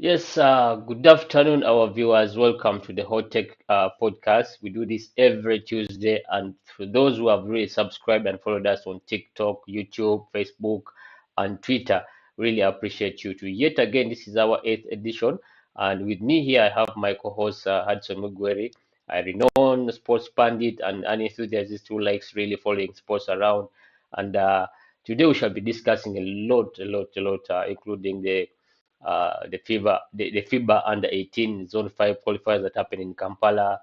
Yes, good afternoon, our viewers. Welcome to the Hot Tech podcast. We do this every Tuesday, and for those who have really subscribed and followed us on TikTok, YouTube, Facebook, and Twitter, really appreciate you too. Yet again, this is our eighth edition, and with me here, I have my co-host Hudson Mugweri, a renowned sports pundit and an enthusiast who likes really following sports around. And today we shall be discussing a lot, including the FIBA under 18 Zone 5 qualifiers that happen in Kampala,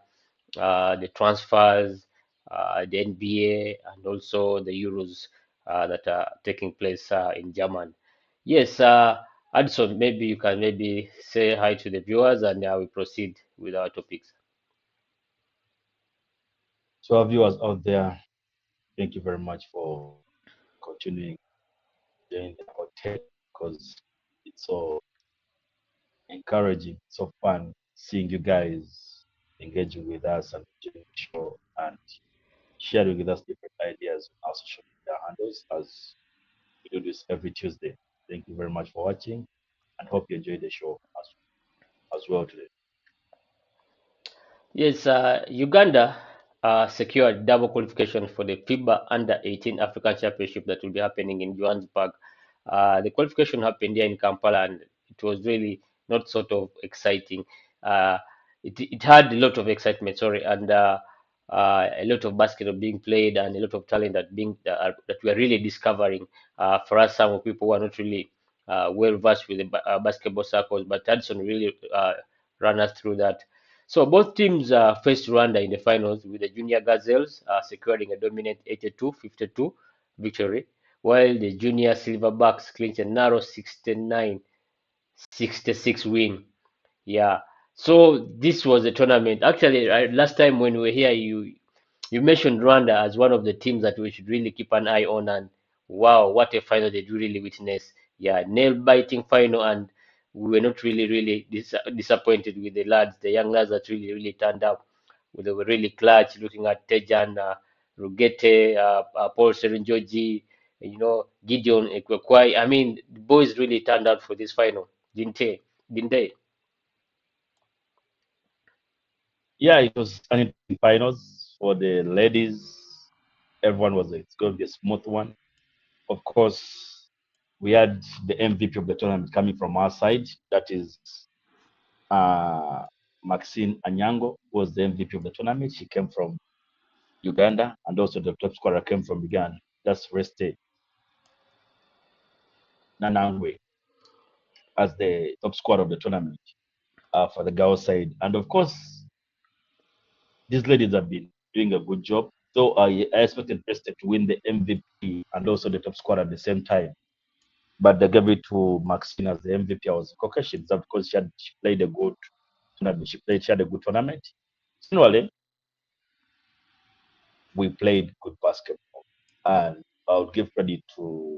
the transfers, the NBA, and also the Euros that are taking place in Germany. Yes, Addison, maybe you can maybe say hi to the viewers and we proceed with our topics. To our viewers out there, thank you very much for continuing doing the hot take because it's so encouraging, so fun seeing you guys engaging with us and enjoying the show and sharing with us different ideas on our social media handles as we do this every Tuesday. Thank you very much for watching and hope you enjoy the show as well today. Yes, Uganda secured double qualification for the FIBA Under 18 African Championship that will be happening in Johannesburg. The qualification happened here in Kampala, and it was really not sort of exciting. Uh, it had a lot of excitement, sorry, and a lot of basketball being played and a lot of talent that we are really discovering. For us, some people who are not really well versed with the basketball circles, but Hudson really ran us through that. So both teams faced Rwanda in the finals with the Junior Gazelles securing a dominant 82-52 victory, while the Junior Silverbacks clinched a narrow 69-66 win. Yeah. So this was a tournament. Actually, last time when we were here, you mentioned Rwanda as one of the teams that we should really keep an eye on. And wow, what a final did we really witness. Yeah, nail-biting final, and we were not really disappointed with the lads, the young lads that really turned up. They were really clutch. Looking at Tejan, Rugete, Paul Serinjoji, Gideon Ekwekwai. I mean, the boys really turned out for this final, didn't they? Didn't they? Yeah, it was an interesting finals for the ladies. Everyone was it's going to be a smooth one. Of course, we had the MVP of the tournament coming from our side. That is uh, Maxine Anyango was the MVP of the tournament. She came from Uganda, and also the top scorer came from Uganda. That's Reste Nanangwe as the top scorer of the tournament for the girls' side. And of course, these ladies have been doing a good job. So I expected Reste to win the MVP and also the top scorer at the same time. But they gave it to Maxine as the MVP. I was okay, she deserved because she played a good tournament. She had a good tournament. Similarly, we played good basketball. And I would give credit to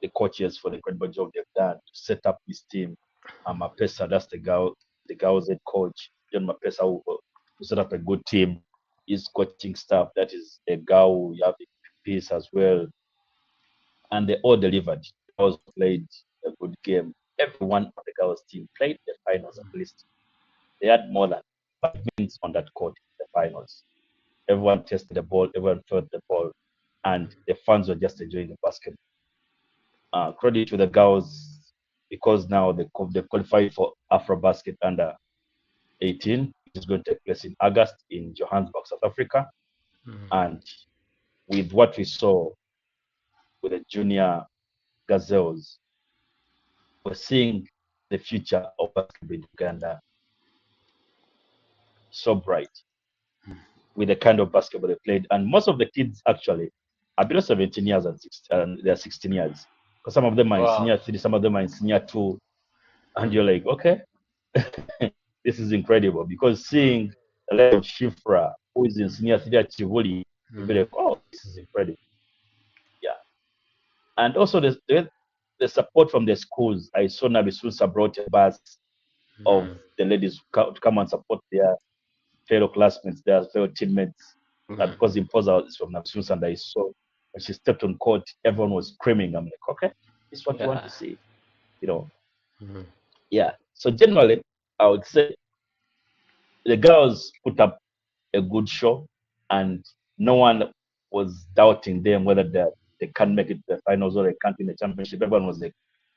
the coaches for the incredible job they've done to set up this team. Mapesa, that's the girls' head coach, John Mapesa, who set up a good team. His coaching staff, that is a girl, you have peace as well. And they all delivered. The girls played a good game. Everyone on the girls' team played the finals at least. They had more than 5 minutes on that court in the finals. Everyone tested the ball, everyone felt the ball, and the fans were just enjoying the basketball. Credit to the girls because now they qualified for AfroBasket under 18, which is going to take place in August in Johannesburg, South Africa. And with what we saw with the junior gazelles, we're seeing the future of basketball in Uganda so bright with the kind of basketball they played. And most of the kids actually are below 17 years and they're 16 years. Because some of them are in Wow. senior three, some of them are in senior two. And you're like, okay, this is incredible. Because seeing a level of Shifra, who is in senior three at Chivoli, you'll be like, oh, this is incredible. Yeah. And also the support from the schools. I saw Nabisusa brought a bus of the ladies to come and support their fellow classmates, their fellow teammates. Because Imposa is from Nabisusa, and I saw when she stepped on court, everyone was screaming. I'm like, okay, this is what you want Yeah. to see. You know, Yeah. So generally, I would say the girls put up a good show, and no one was doubting them whether they can make it to the finals or they can't win the championship. Everyone was like,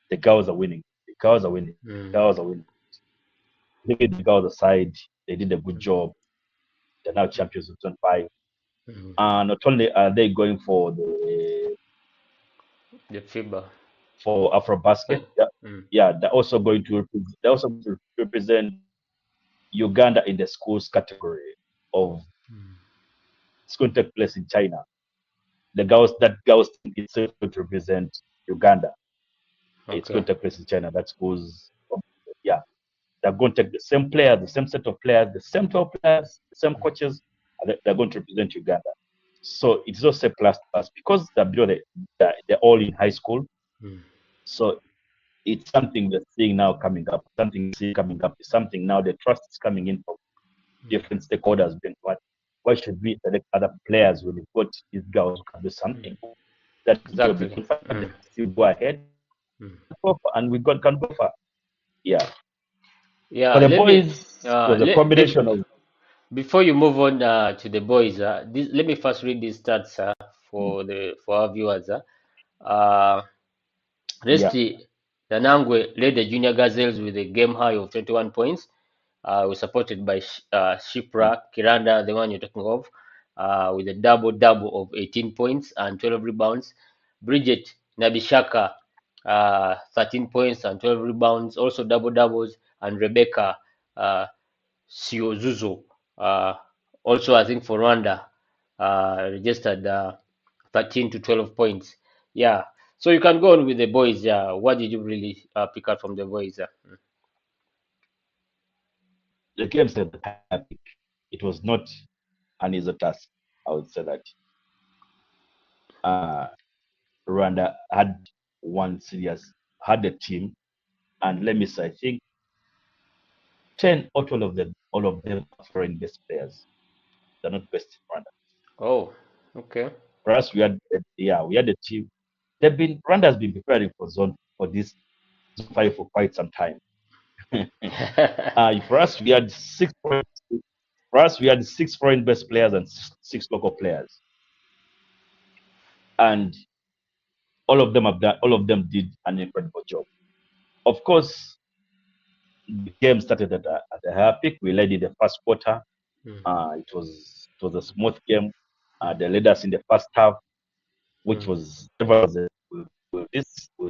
the girls are winning. The girls are winning. The Mm, girls are winning. Leaving the girls aside, they did a good job. They're now champions of 25. mm. Not only are they going for the The FIBA. for AfroBasket, Sorry. yeah, Mm, yeah, they're also going to represent Uganda in the schools category of mm. it's going to take place in China. That girls team is going to represent Uganda. It's Okay. going to take place in China. That schools, yeah, they're going to take the same players, the same set of players, the same 12 players, the same coaches. And they're going to represent Uganda. So it's also plus plus because they're all in high school. Mm, So it's something we're seeing now coming up. Something we see coming up. It's something now the trust is coming in from different stakeholders. Being what? Why should we select other players when we've got these girls who can do mm. something? That job is Exactly. good for them. Mm, Still go ahead, mm. go for, and we got can go for. Yeah. Yeah. For the Let me. boys, it was a Let combination of before you move on to the boys. Let me first read these stats for our viewers. Uh, yeah, Resti Danangwe led the junior gazelles with a game high of 21 points. Was supported by Shipra Kiranda, the one you're talking of, with a double double of 18 points and 12 rebounds. Bridget Nabishaka, 13 points and 12 rebounds, also double doubles. And Rebecca uh, Siozuzo, uh, also I think for Rwanda, registered 13 to 12 points. Yeah. So you can go on with the boys. Yeah. What did you really pick up from the boys? the games at the time. It was not an easy task. I would say that uh, Rwanda had one serious had a team, and let me say, I think 10 out all of them are foreign based players. They're not based in Rwanda. Oh, okay. For us, we had a team. Rwanda has been preparing for this zone five for quite some time. For us, we had six foreign based players and six local players, and all of them did an incredible job. Of course, the game started at a higher peak. We led in the first quarter. Mm, It was a smooth game. They led us in the first half, which mm, was will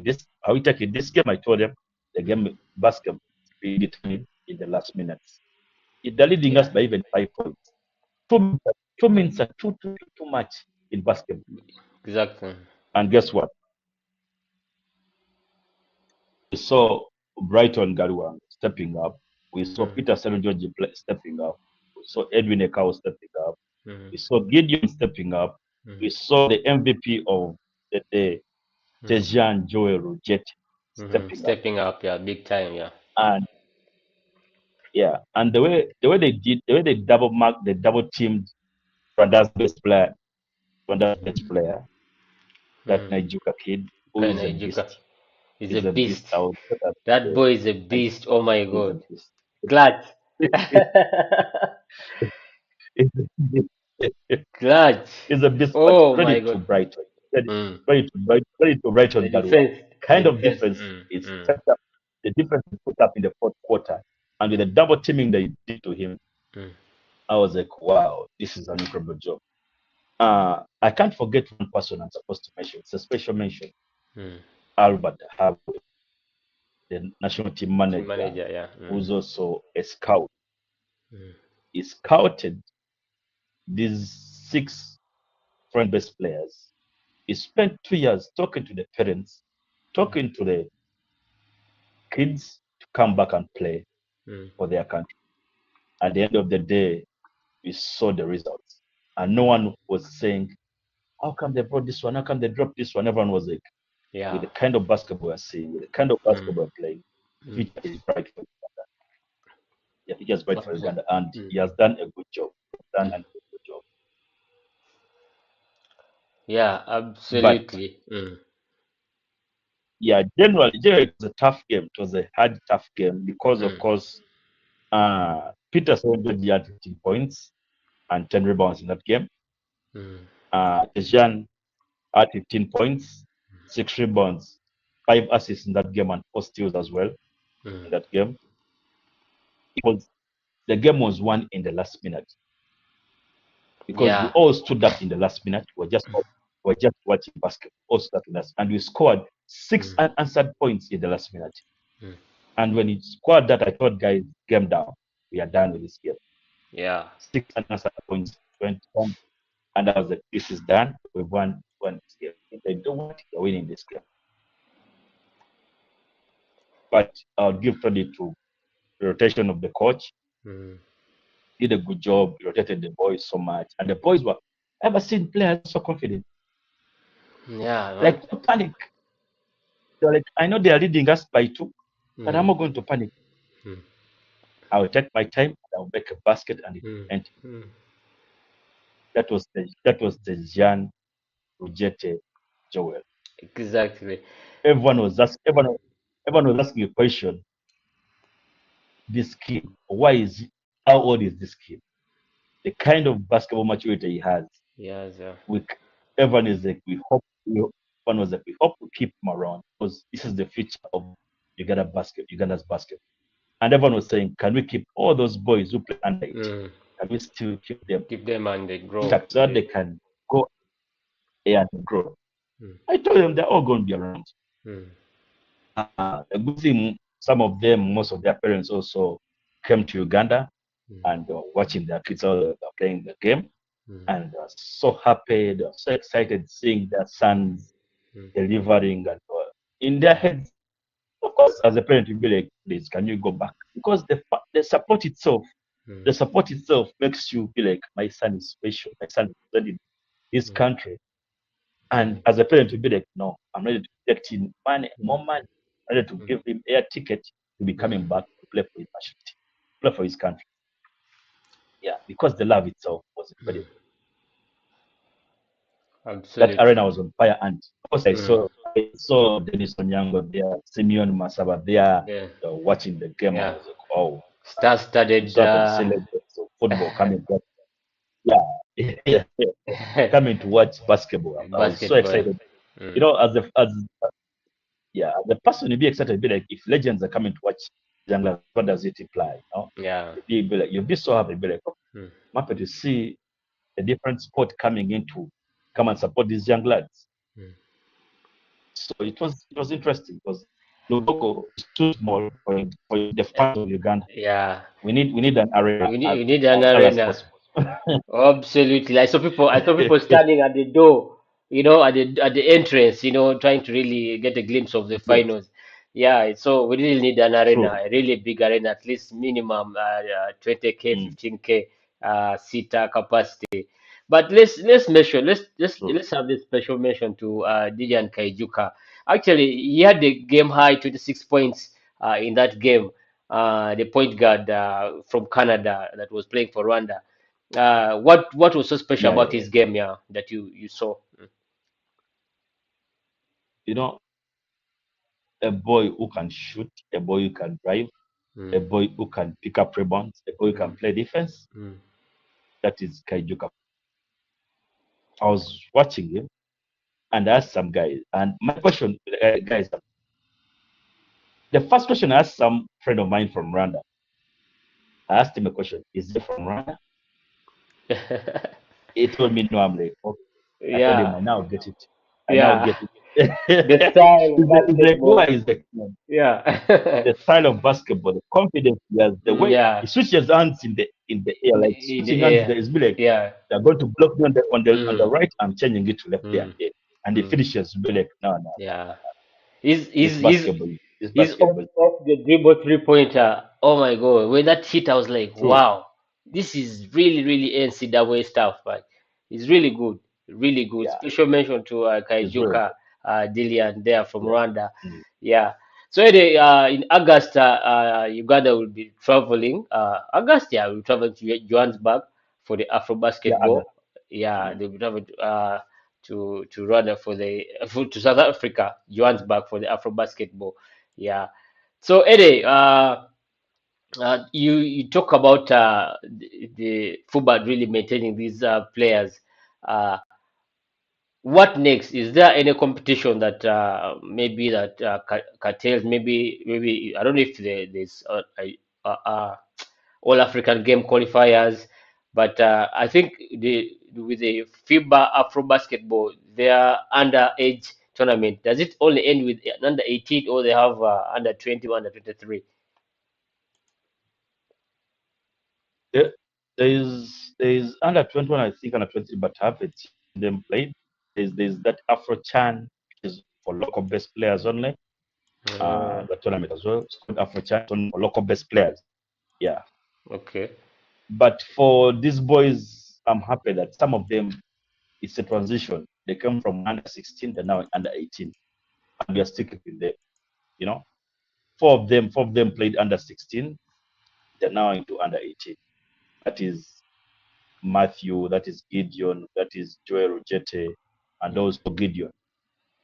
this are we taking this game? I told them the mm. game basketball be determined in the last minutes. They're leading us Yeah, by even 5 points. 2 minutes, 2 minutes are too much in basketball. exactly. And guess what? We saw Brighton Garuang stepping up. We saw Mm, Peter George stepping up. We saw Edwin Ekau stepping up. mm, We saw Gideon stepping up. mm, We saw the MVP of the day, mm, Tejan Joel Rujet, stepping up. Stepping up, yeah, big time, yeah. And yeah, and the way they double teamed Rwanda's best player, Rwanda's best player, that Mm. Nijuka kid, who And is a Ejuka beast, is a is a beast. beast. I would say that That boy is a Nijuka beast. Oh my is a god. beast. Clutch. Clutch. Is a beast, but Oh my credit to god. Brighton. Credit, Mm. credit to Brighton The Garuang. defense. The Kind of defense. difference is set up. The difference is put up in the fourth quarter, and with Mm, the double teaming they did to him, mm, I was like, wow, this is an incredible job. I can't forget one person I'm supposed to mention. It's a special mention. mm. Albert Harvey, the national team Team manager, manager, yeah. who's also a scout. Mm, He scouted these six foreign-based players. He spent 2 years talking to the parents, talking to the kids to come back and play mm. for their country. At the end of the day, we saw the results. And no one was saying, how come they brought this one? How come they dropped this one? Everyone was like, with Yeah. the kind of basketball we're seeing, with the kind of Mm, basketball we're playing, the mm. future is bright for Uganda. The future is bright for Absolutely. Uganda. And Mm, he has done a good job. Done mm. a good job. Yeah, But absolutely. Mm, yeah, generally it was a tough game. It was a hard, tough game because, of Mm, course, Peter George had 15 points and 10 rebounds in that game. mm, Tejan had 15 points, 6 rebounds, 5 assists in that game, and 4 steals as well mm. in that game. It was the game was won in the last minute because we Yeah. all stood up in the last minute. We're just watching basketball. All stood up in the last, and we scored six Mm, unanswered points in the last minute. mm. And when he scored that, I thought, guys, game down. We are done with this game. Yeah. 6 unanswered points, 21, and I was like, this is done. We've won this game. If they don't want it, they're winning this game. But I'll give credit to the rotation of the coach. Mm. Did a good job. He rotated the boys so much, and the boys were. Ever seen players so confident? Yeah, man. Like no panic. They're like, I know they are leading us by 2, but I'm Mm, not going to panic. mm, I will take my time. I'll make a basket and it will mm, enter. mm. That was the Jean Rujete Joel. Exactly. Everyone was asking a question. This kid, how old is this kid? The kind of basketball maturity he has. Yes, yeah. We, everyone is like, everyone was like, we hope to keep him around because this is the future of Uganda's basket. And everyone was saying, can we keep all those boys who play under 18? Mm. Can we still keep them Keep them and they grow. intact so that they can go and grow? Mm, I told them they're all going to be around. mm, The good thing, some of them, most of their parents also came to Uganda mm, and watching their kids all playing the game, mm, and so happy, they're so excited seeing their sons mm, delivering, and in their heads, of course, as a parent, you be like, please, can you go back? Because mm, the support itself makes you be like, my son is special, my son is studying this mm, country. And mm, as a parent, you'll be like, no, I'm ready to inject him mm, more money. I'm ready to mm, give him air ticket to be mm. coming back to play for his national team, play for his country. Yeah, because the love itself was Mm. incredible. That Absolutely. arena was on fire. And of course, Mm. I saw Dennis Onyango there, Simeon Masaba there, Yeah. watching the game. I Yeah. was like, oh, I'm Star-studded so happy to see legends of football coming back. Yeah, yeah, yeah, coming to watch basketball. I was so basketball. excited. Mm. Yeah, the person will be excited, be like, if legends are coming to watch Jangla, what does it imply? Yeah. You'll be so happy, be like, oh, Mm. I'm happy to see a different sport coming in to come and support these young lads. Mm. So it was interesting because Luboko is too small for the fans of Uganda. Yeah. We need an arena as We need an tall as arena. possible. Absolutely. I saw people standing at the door, at the entrance, trying to really get a glimpse of the Yes, finals. Yeah, so we really need an arena, true. a really big arena, at least minimum 20K, Mm, 15K seater capacity. But let's mention true. let's have this special mention to Dijan Kaijuka. Actually, he had the game high 26 points in that game. The point guard from Canada that was playing for Rwanda. What was so special Yeah, about yeah, yeah. his game, yeah, that you saw? You know, a boy who can shoot, a boy who can drive, a Mm, boy who can pick up rebounds, a boy who can mm, play defense. mm, That is Kaijuka. I was watching him and I asked some guys, and my question, guys, the first question I asked some friend of mine from Rwanda, I asked him a question: is he from Rwanda? mm. He told me no. I'm like, okay. I told him Yeah, I now get it. I now yeah. get it. The style of It's like why basketball. is the Yeah. style of basketball, the confidence he has, the way Yeah. he switches hands in the air, like In switching the hands. air. There is be like Yeah. they're going to block me on the Mm, right. I'm changing it to left there, mm, and the mm. finishes be like no, no, no. Yeah. He's This he's he's basketball, this he's basketball, off the dribble three-pointer. Oh my God. When that hit, I was like, true. wow, this is really, really NCAA stuff, man. It's really good. Really good. Yeah, Special mention to it's very Kaijuka good. Dilian there from Yeah. Rwanda. Mm. Yeah. So anyway, in August, Uganda will be traveling. August, yeah, we'll travel to Johannesburg for the Afro Yeah, I got. basketball. Yeah, Mm. they'll be traveling to run for to South Africa, Johannesburg for the Afro basketball. Yeah. So Eddie, you talk about the football really maintaining these players. Uh, what next? Is there any competition that maybe that cartels? Maybe I don't know if there's all African game qualifiers, but I think with the FIBA Afro Basketball, their underage tournament, does it only end with an under 18 or they have under 20, under 23? There, there is under 21, I think, under 20, but I haven't seen them played. There's that Afro Chan, which is for local best players only. Uh, The tournament as well. It's called Afro Chan, it's only for local best players. Yeah. okay. But for these boys, I'm happy that some of them, it's a transition. They come from under 16, they're now under 18, and we are still keeping them. You know, four of them played under 16, they're now into under 18. That is Matthew, that is Gideon, that is Joel Rojete, and also Gideon.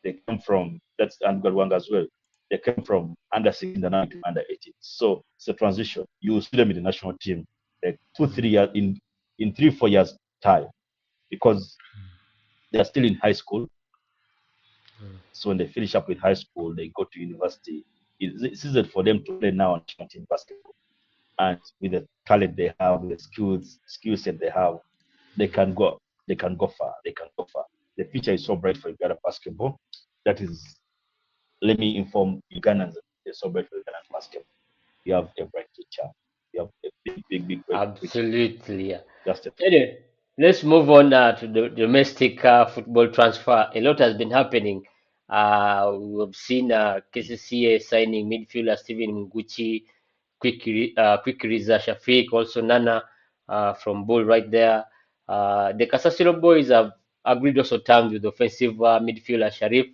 They come from, that's Angalwang as well. They came from under 16 and now to under 18. So it's a transition. You will see them in the national team like 2, 3 years, in 3, 4 years time, because they are still in high school. So when they finish up with high school, they go to university. It's easy for them to play now on national team basketball. And with the talent they have, with the skill set they have, they can go they can go far. They can go far. The future is so bright for Uganda basketball. That is, let me inform Ugandans, they're so bright for Uganda basketball. You have a bright future. You have a big bright future. Absolutely. Yeah. Just a Anyway, let's move on to the domestic football transfer. A lot has been happening. We've seen KCCA signing midfielder Steven Nguchi, Quick Riza Shafiq, also Nana from Bull right there. The Kasasiro boys have agreed also terms with offensive midfielder Sharif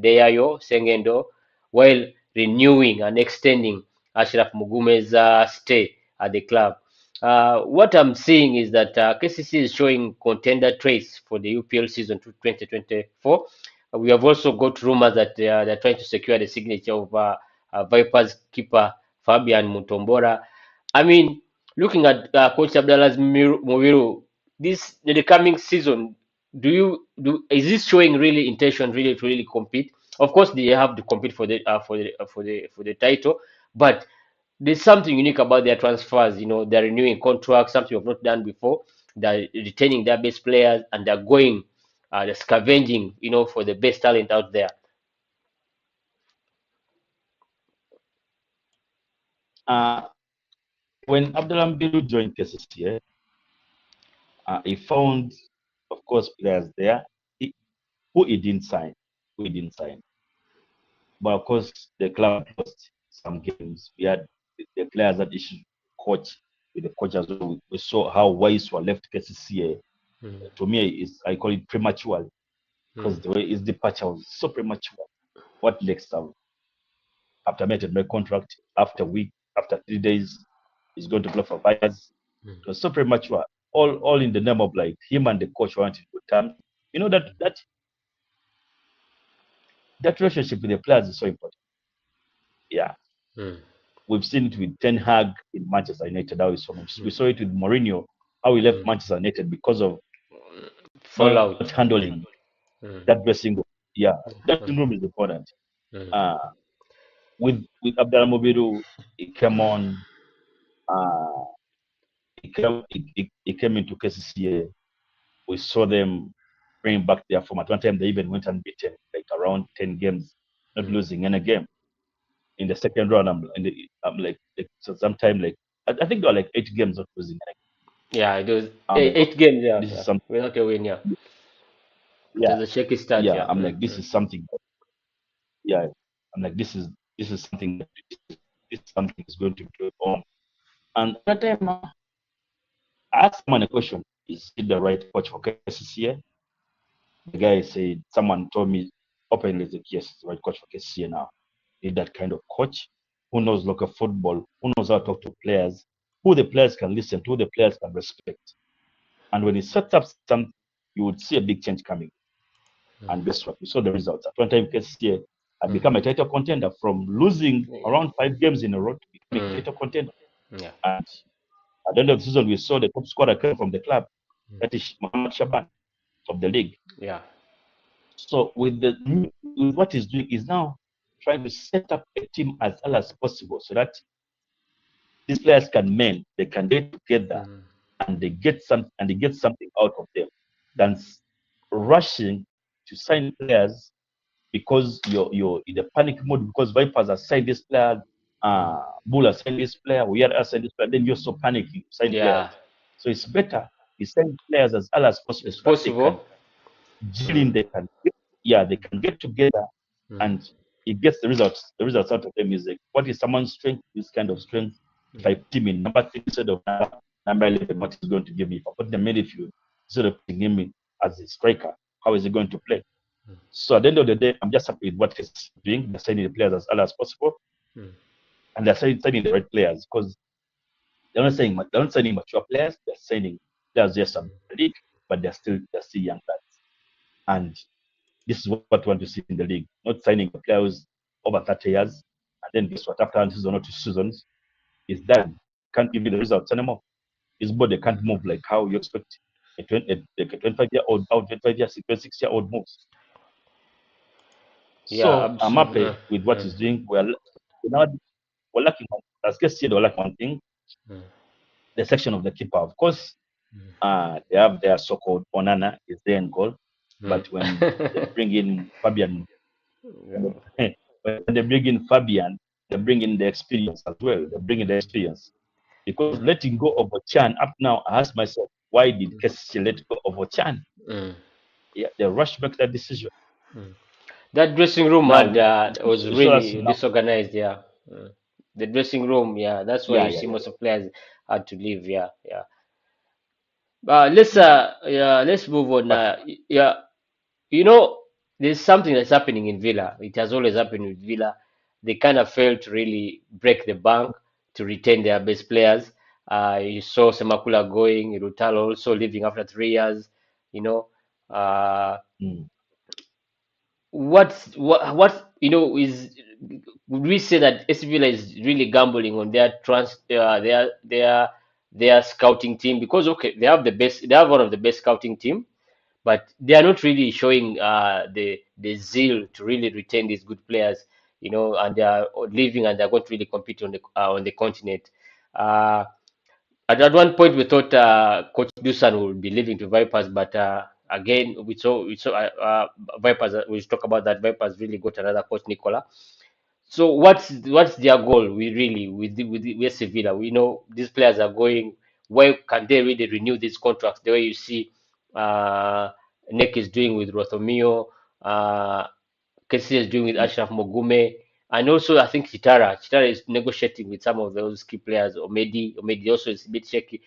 Deyayo Sengendo, while renewing and extending Ashraf Mugume's stay at the club. What I'm seeing is that KCC is showing contender traits for the UPL season 2024. We have also got rumors that they're trying to secure the signature of Vipers keeper Fabian Mutombora. I mean, looking at Coach Abdallah's Muwiru, this in the coming season, is this showing really intention really to really compete? Of course, they have to compete for the title, but there's something unique about their transfers. You know, they're renewing contracts, something we've not done before. They're retaining their best players and they're going, they're scavenging, you know, for the best talent out there. uh, when Abdullah Bilu joined KCCA, he found, of course, players there he, who he didn't sign, who he didn't sign. But of course, the club lost some games. We had the players that issued coach with the coach as well. We saw how Wise were left KCCA. Mm, To me, is I call it premature, because mm, the way his departure was so premature. What next? After making my contract, after a week, after 3 days, he's going to play for Fires. mm. It was so premature. All in the name of like him and the coach wanted to terms. You know that relationship with the players is so important. Yeah, Mm, we've seen it with Ten Hag in Manchester United. How we mm, saw it with Mourinho, how he left mm. Manchester United because of Fallout. not handling Mm, that dressing room. Yeah, that mm, dressing room is important. mm, Uh, with Abdallah Mobiru, he came on. Uh, he came into KCCA. We saw them bring back their form. At one time, they even went unbeaten, like around 10 games, not mm. losing any game. In the second round, I'm like so sometime like I think there were like 8 games not losing. Yeah, it was I'm eight, like, okay, eight games. Yeah, this is yeah, something. without a win. Yeah, it Yeah, was a shaky start. yeah. Yeah. I'm Mm, like, this mm, is something. Yeah, I'm like, this is something. This is something is going to go on. And at that time, I asked someone a question: is it the right coach for KCCA? The guy said, someone told me openly that yes, it's the right coach for KCCA now. Need that kind of coach who knows local football, who knows how to talk to players, who the players can listen to, who the players can respect. And when he sets up something, you would see a big change coming. And guess what? We saw the results. At one time, KCA had Mm. become a title contender from losing around 5 games in a row to becoming a Mm. title contender. Yeah. And at the end of the season, we saw the top scorer came from the club, that is Mohamed Shaban of the league. Yeah. So with what he's doing is now trying to set up a team as well as possible so that these players can mend, they can get together Mm. and they get something out of them than rushing to sign players because you're in the panic mode because Vipers are signed this player, Bull has signed this player, we are signed this player, then you're so panicking to sign Yeah. players. So it's better you sign players as early as possible It's so that they can possible. gel Mm. in, they can get together Mm. and it gets the results. The results out of them is like, what is someone's strength? This kind of strength. If I put him in number 3 instead of number 11, what is going to give me? If I put him in the midfield instead of putting him in as a striker, how is he going to play? So at the end of the day, I'm just happy with what he's doing. They're signing the players as early as possible, Mm. and they're signing the right players because they're not signing mature players. They're signing players just from the league, but they're still young guys. And this is what we want to see in the league. Not signing players over 30 years, and then guess what? After one season or 2 seasons, it's done. Can't give you the results anymore. His body can't move like how you expect like a 25-year-old, 26-year-old moves. Yeah. So I'm Absolutely. happy with what he's doing. Now we're lacking, as Guest said, we're lacking one thing, Mm. the section of the keeper. Of course, they have their so-called Onana is there in goal, Mm. but when they bring in Fabian, when Yeah. they, when they bring in Fabian, they bring in the experience as well. They bring in the experience because letting go of Ochan up now, I ask myself, why did Kessie let go of Ochan? Mm. Yeah, they rushed back that decision. That dressing room had Now, was so that's really now, disorganized. Yeah. Mm. The dressing room. Yeah. That's why yeah, you yeah, see yeah, most yeah. of players had to leave. Yeah. Yeah. Let's Mm. yeah, let's move on. But Yeah, you know, there's something that's happening in Villa. It has always happened with Villa. They kind of failed to really break the bank to retain their best players. You saw Semakula going, Rutalo also leaving after 3 years. You know, uh, mm, what is would we say that AC Villa is really gambling on their their scouting team because okay they have one of the best scouting team but they are not really showing the zeal to really retain these good players, and they are leaving and they're going to really compete on the continent. Uh, at one point, we thought Coach Dusan would be leaving to Vipers, but again, we saw Vipers. We talk about that Vipers really got another coach, Nicola. So what's their goal? We really with Sevilla, we know these players are going. Where can they really renew these contracts? The way you see, Nick is doing with Rothomio, Kessie is doing with mm. Ashraf Mogume, and also I think Chitara is negotiating with some of those key players. Omedi also is a bit shaky.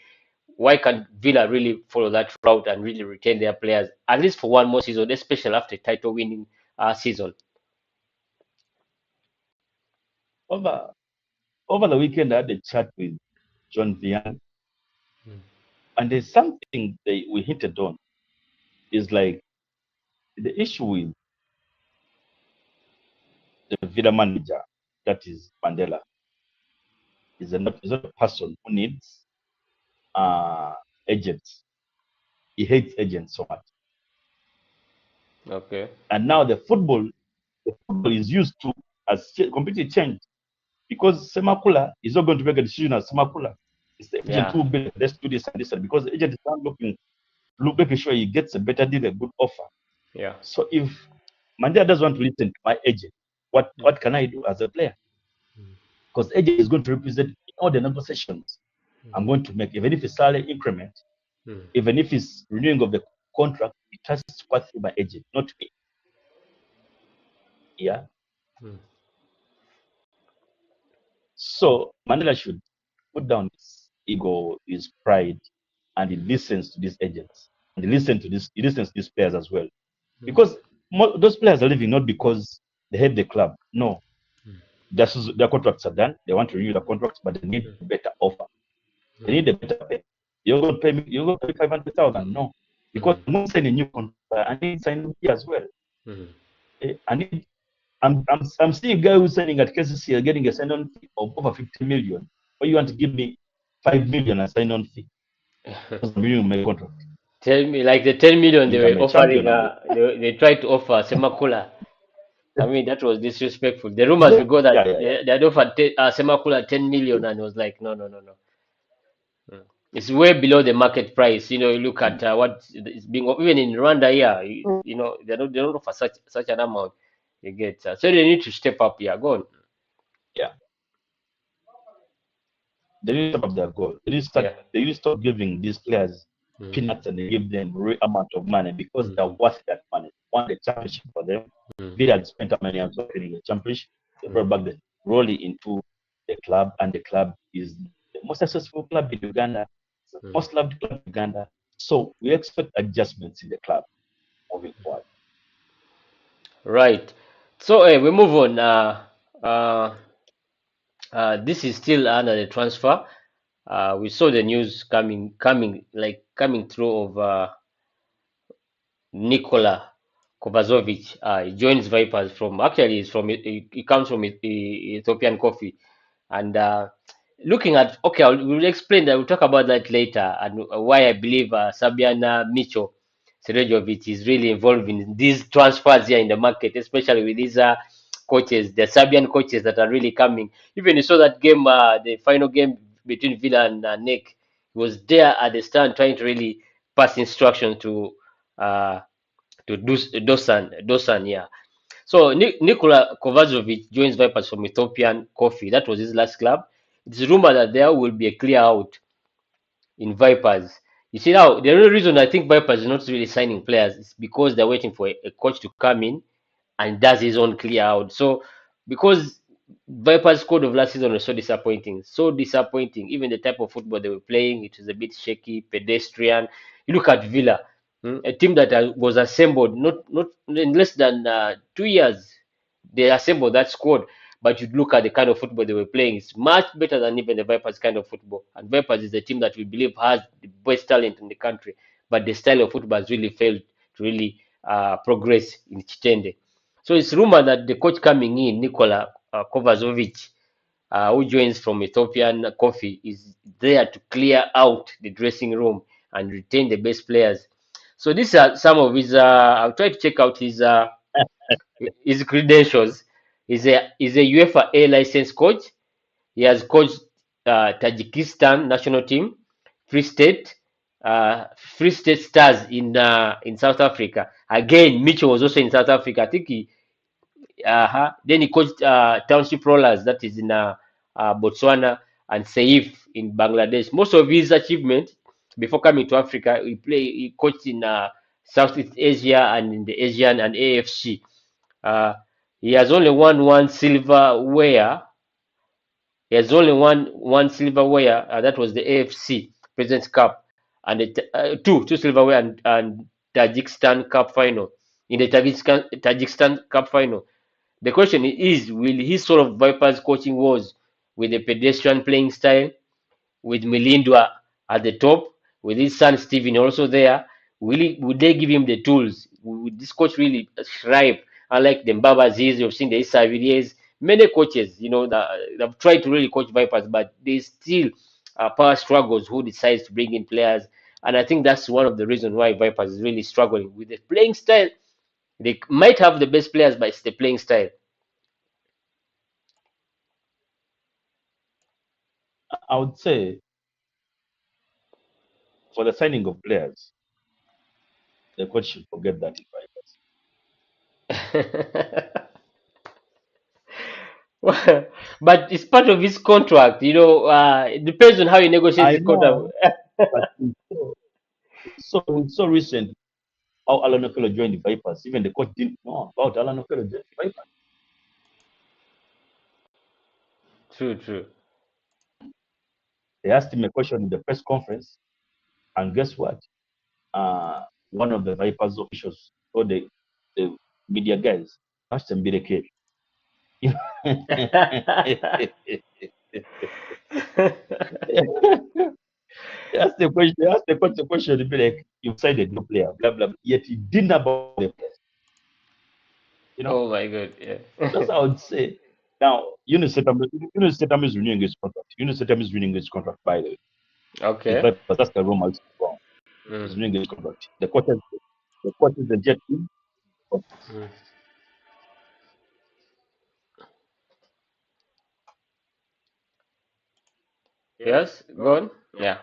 Why can't Villa really follow that route and really retain their players at least for one more season, especially after title winning season? over over the weekend, I had a chat with John Vian, and there's something we hinted on. Is like the issue with the Villa manager, that is Mandela, is not a person who needs uh, agents. He hates agents so much. Okay. And now the football is used to has completely changed because Semakula is not going to make a decision as Semakula. It's the agent Yeah. who will be let's do this and this, and because the agent is not making sure he gets a better deal, a good offer. Yeah. So if Mandela doesn't want to listen to my agent, what can I do as a player? Because agent is going to represent all the negotiations I'm going to make, even if it's salary increment, Mm. even if it's renewing of the contract, it has to pass through my agent, not me. Yeah. Mm. So Mandela should put down his ego, his pride, and he listens to these agents. And he listens to these players as well. Because those players are leaving not because they hate the club. No. Their contracts are done. They want to renew their contracts, but they need a better offer. They need a better pay. You're going to pay me 500,000. No. Because Mm. I'm not signing a new contract. I need to sign here as well. Mhm. And I'm seeing a guy who's signing at KCC getting a sign-on fee of over 50 million. But you want to give me 5 million as sign-on fee? That's the minimum my contract. Tell me, like the 10 million they If I'm were a offering, champion, I'm they tried to offer Semakula. I mean, that was disrespectful. The rumors yeah, will go that yeah, yeah, yeah. they had offered Semakula 10 million, and it was like, no, no, no, no. Mm. It's way below the market price. You know, you look at what is being even in Rwanda here. You know, they don't offer such an amount. You get so they need to step up here. Go on. Yeah. They need to step up their goal. Yeah. They need to stop giving these players Mm, peanuts and they give them real amount of money because mm, they're worth that money. Won the championship for them. mm, Villa had spent how many years winning the championship. They mm, brought back the Rolly into the club, and the club is the most successful club in Uganda, it's the mm. most loved club in Uganda. So we expect adjustments in the club moving forward. Right. So we move on. Uh, this is still under the transfer. We saw the news coming through of Nikola Kovazovic. He joins Vipers from actually he's from he comes from Ethiopian Coffee, and looking at okay, we'll explain that. We'll talk about that later and why I believe Sabian Micho Sredovic is really involved in these transfers here in the market, especially with these coaches, the Serbian coaches that are really coming. Even you saw that game, the final game between Villa and Nick. He was there at the stand trying to really pass instruction uh, to Dosan, yeah. So Nikola Kovazovic joins Vipers from Ethiopian Coffee. That was his last club. It's rumored that there will be a clear out in Vipers. You see now, the only reason I think Vipers is not really signing players is because they're waiting for a coach to come in and does his own clear out. So because Vipers' squad of last season was so disappointing. Even the type of football they were playing, it was a bit shaky, pedestrian. You look at Villa, a team that was assembled not in less than 2 years. They assembled that squad, but you look at the kind of football they were playing, it's much better than even the Vipers kind of football. And Vipers is a team that we believe has the best talent in the country, but the style of football has really failed to really progress in Chitende. So it's rumored that the coach coming in, Nikola Kovazovic, who joins from Ethiopian Coffee, is there to clear out the dressing room and retain the best players. So these are some of his. I'll try to check out his credentials. He's a UEFA A licensed coach. He has coached Tajikistan national team, Free State, Free State Stars in South Africa. Again, Mitchell was also in South Africa. I think then he coached Township Rollers, that is in Botswana, and Saif in Bangladesh. Most of his achievements before coming to Africa, he coached in Southeast Asia and in the Asian and AFC. Uh, he has only won one silverware. He has only won one silverware. That was the AFC Presidents Cup, and two silverware and Tajikistan Cup final. In the Tajikistan Cup final, the question is, will he solve Vipers coaching woes with a pedestrian playing style, with Milindwa at the top, with his son Steven also there? Would they give him the tools? Would this coach really thrive? Unlike the Mbabazis, you've seen the Isaviries, many coaches, that have tried to really coach Vipers, but they still power struggles who decides to bring in players. And I think that's one of the reasons why Vipers is really struggling with the playing style. They might have the best players, but it's the playing style. I would say for the signing of players, the coach should forget that advice. Well, but it's part of his contract. It depends on how he negotiates I his contract. know, but it's so recent how Alan Okello joined the Vipers. Even the coach didn't know about Alan Okello joining the Vipers. True, true. They asked him a question in the press conference, and guess what? One of the Vipers officials told the media guys, ask them be the kid. They asked the coach the question, to be like, you signed a new player, blah, blah, blah. Yet he didn't know about the players. You know, Oh my God. Yeah. that's how I would say. Now, Yunus Setam is renewing his contract. Yunus Setam is renewing his contract, by the way. With Okay. Vipers, that's the rumor is wrong. Mm, He's renewing his contract. The coaches, the jet team. mm. Yes. Go on. Yeah.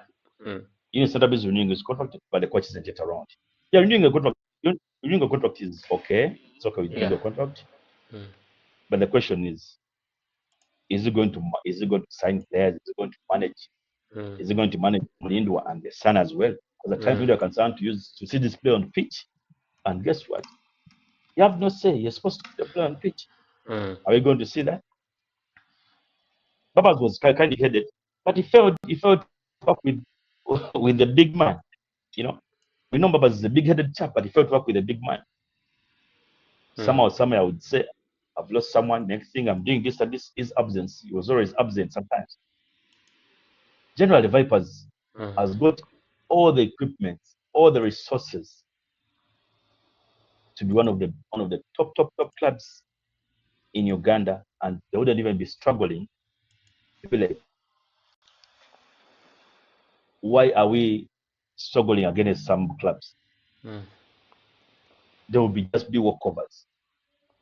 Mm. Yunus Setam is renewing his contract, but the coach isn't yet around. Yeah, renewing a contract is okay. It's okay with renewing Yeah. a contract. Mm, But the question is he going to sign players? Is he going to manage? mm, Is he going to manage Mulindwa and the son as well? Because at times mm, we are concerned to see this play on pitch. And guess what? You have no say. You're supposed to play on pitch. mm, Are we going to see that? Babas was kind of headed, but he felt to work with with the big man. You know, we know Babas is a big-headed chap, but he felt to work with a big man. mm, Somehow, somewhere, I would say, I've lost someone. Next thing, I'm doing this and this. His absence. He was always absent sometimes. Generally, Vipers mm, has got all the equipment, all the resources to be one of the top clubs in Uganda, and they wouldn't even be struggling. People like, why are we struggling against some clubs? mm, They will just be walkovers.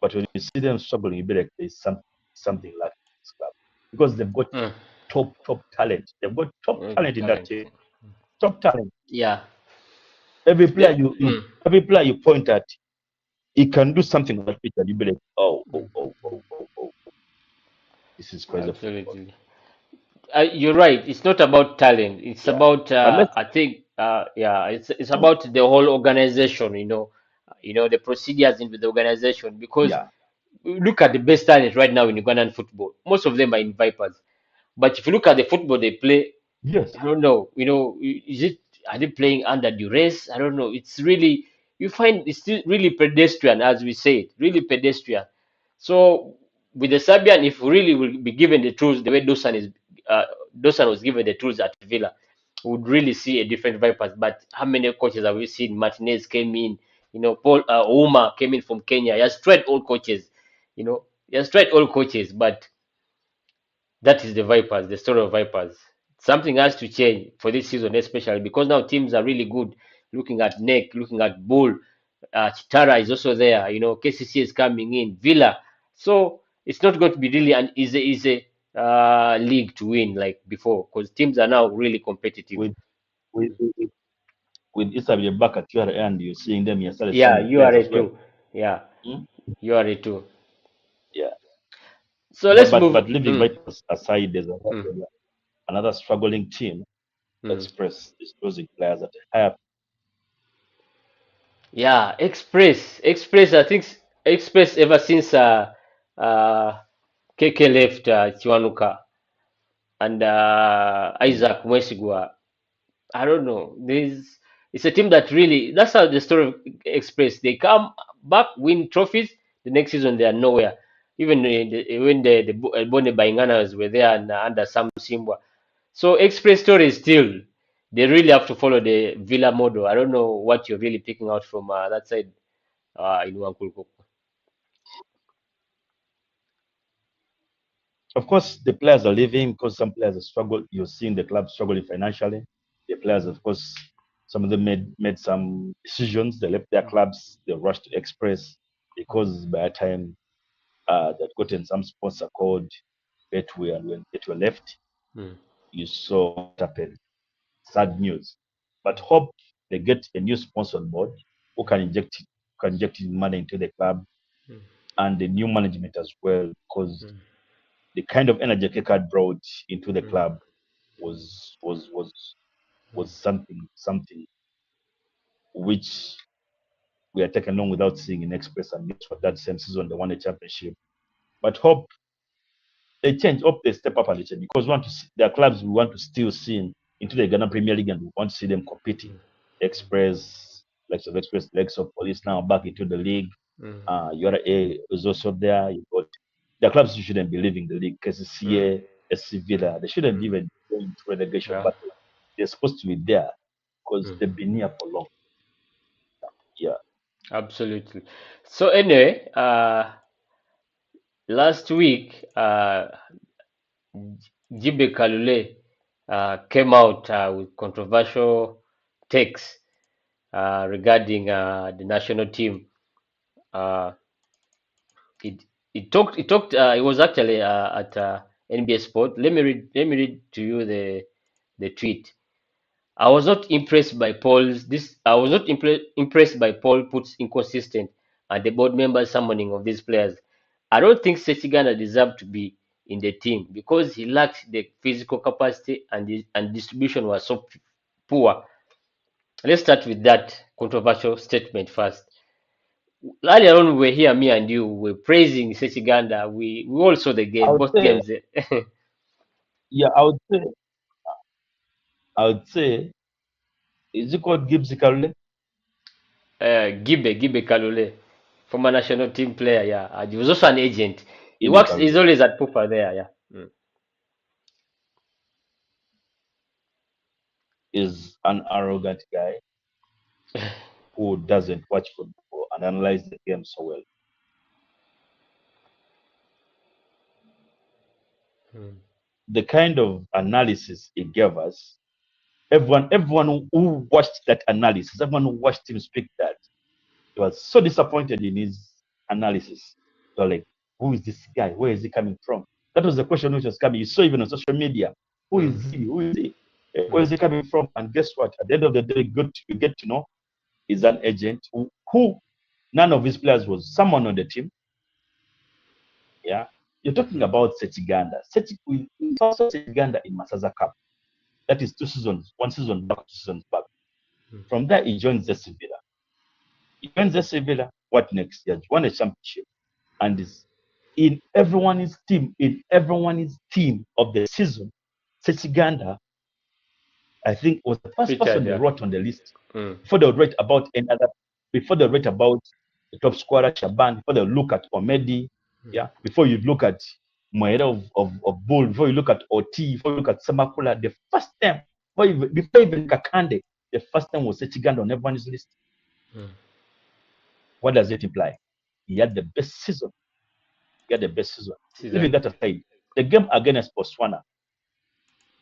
But when you see them struggling, you be like, there's something lacking in this club because they've got mm. top talent. They've got top Good talent in that talent. team. Top talent. Yeah. Every player The, you mm, every player you point at, he can do something on that pitch, and you be like, oh, this is crazy football. absolutely. You're right. It's not about talent. It's Yeah. about But let's I think yeah. It's about the whole organization. The procedures into the organization because yeah. look at the best talent right now in Ugandan football. Most of them are in Vipers. But if you look at the football they play, Yes. I don't know. Is it are they playing under duress? I don't know. It's really you find it's still really pedestrian, as we say it, really pedestrian. So with the Serbian, if we really will be given the tools the way Dosan was given the tools at Villa, we would really see a different Vipers. But how many coaches have we seen? Martinez came in. Paul Ouma came in from Kenya. He has tried all coaches. He has tried all coaches, but that is the Vipers, the story of Vipers. Something has to change for this season, especially because now teams are really good. Looking at Neck, looking at Bull, Chitara is also there. KCC is coming in, Villa. So it's not going to be really an easy league to win like before because teams are now really competitive. With with with, with Isabel back at your end, you're seeing them. You started Yeah, signing you are players it as well. too. Yeah, Hmm? you are it too. Yeah. So But let's but move. but leaving Mm, Vipers aside, mm, another struggling team. mm. Express is losing players at a higher. Yeah, Express. I think Express ever since uh KK left Chiwanuka and Mm. Isaac Mwesigwa. I don't know. It's a team that really that's how the story of Express. They come back, win trophies. The next season they are nowhere. Even when the Bone Bainganas were there and under Sam Simbwa. So Express story is still they really have to follow the Villa model. I don't know what you're really picking out from that side in Wankulku. Of course, the players are leaving because some players are struggle. You're seeing the club struggling financially. The players, of course, some of them made some decisions. They left their clubs. They rushed to Express because by the time they'd gotten some sponsor called Betway, and when Betway left, Mm, you saw what happened. Sad news. But hope they get a new sponsor on board who can inject money into the club mm, and the new management as well, because mm, the kind of energy Kekad brought into the mm, club was something which we are taken long without seeing in Express, and for that same season they won a championship. But hope they change, hope they step up and they change because we want to see, there are clubs we want to still see into the Ghana Premier League, and we want to see them competing. Express, likes of Express, likes of Police now back into the league. mm, URA is also there. You got the clubs who shouldn't be leaving the league. mm, KCCA, SC Villa, they shouldn't mm. even go into relegation Yeah. battle. They're supposed to be there because Mm. they've been here for long. Yeah. Absolutely. So anyway, last week, Gibby Kalule came out with controversial takes regarding the national team. Uh, it it was actually at NBA Sport. Let me read to you the tweet. I was not impressed by Paul's this. I was not impressed by Paul Putt's inconsistent and the board members summoning of these players. I don't think Sechigana deserved to be in the team because he lacked the physical capacity and distribution was so poor. Let's start with that controversial statement first. Earlier on, we were here, me and you were praising Sechiganda. We all saw the I game, would both say, games. yeah, I would say, is it called Gibbs Kalule? Gibbe Kalule, former national team player. Yeah, and he was also an agent. He Ibe works. He's Kalule always at Pupa there. Yeah. Mm. is an arrogant guy who doesn't watch football and analyze the game so well. Mm. The kind of analysis he gave us, everyone who watched that analysis, everyone who watched him speak that, he was so disappointed in his analysis. They were like, who is this guy? Where is he coming from? That was the question which was coming. You saw even on social media, who Mm. is he? Who is he? Where Mm. is he coming from? And guess what? At the end of the day, you get to know he's an agent who none of his players was someone on the team. Yeah. You're talking Mhm. about Setiganda. We saw Setiganda in Masaza Cup. That is 2 seasons, 1 season back, 2 seasons back. Mm. From there, he joins the Sevilla. He joins the Sevilla. What next? He has won a championship and is in everyone's team of the season. Setiganda, I think, was the first Featured. person they Yeah. wrote on the list Mm. before they would write about any other, before they write about the top scorer Shaban, before they look at Omedi, yeah, before you look at Moira of Bull, before you look at Oti, before you look at Samakula, the first time, before even Kakande, the first time was Setiganda on everyone's list. Mm. What does it imply? He had the best season. He had the best season. Leaving Season. that aside, the game against Botswana,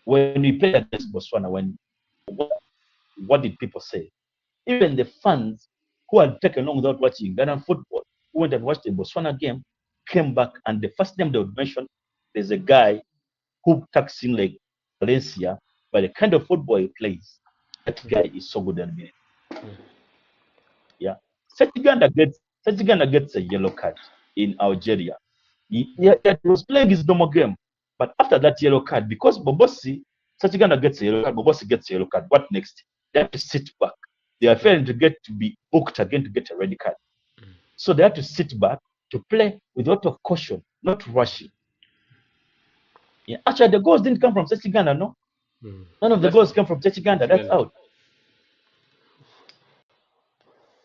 when we played against Botswana, what, what did people say? Even the fans who had taken long without watching Ghana football, who went and watched the Botswana game, came back, and the first name they would mention is a guy who tucks in like Valencia, but the kind of football he plays, that guy is so good at it. Yeah. Setiganda gets a yellow card in Algeria. He was playing his normal game. But after that yellow card, because Bobosi, Setiganda gets a yellow card, Bobosi gets a yellow card. What next? They have to sit back. They are failing to get to be booked again to get a red card. So they have to sit back to play with a lot of caution, not rushing. Yeah. Actually, the goals didn't come from Setiganda, no? Mm. None of the That's goals came from Setiganda. That's Setiganda. out.